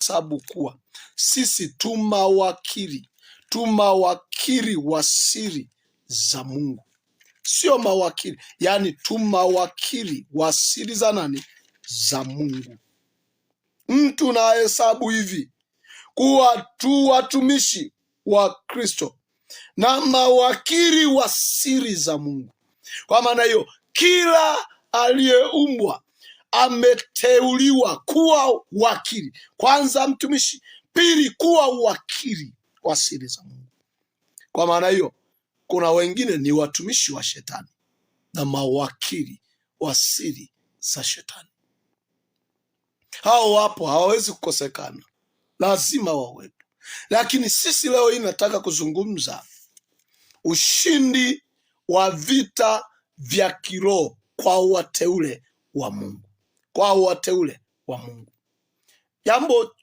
sababu kuwa sisi tu mawakili wa siri za Mungu. Sio mawakili, yani tu mawakili wa siri za nani? Za Mungu. Mtu na hesabu hivi kuwa tu watumishi wa Kristo na mawakili wa siri za Mungu. Kwa maana hiyo, kila aliyeumbwa ameteuliwa kuwa wakili. Kwanza mtumishi, pili kuwa wakili wa siri za Mungu. Kwa maana hiyo, kuna wengine ni watumishi wa shetani na mawakili wa siri za shetani. Hao wapo, hawawezi kukosekana, lazima wawepo. Lakini sisi leo hii nataka kuzungumza ushindi wa vita vya kiroho kwa wateule wa Mungu. Kwa wateule wa Mungu. Jambo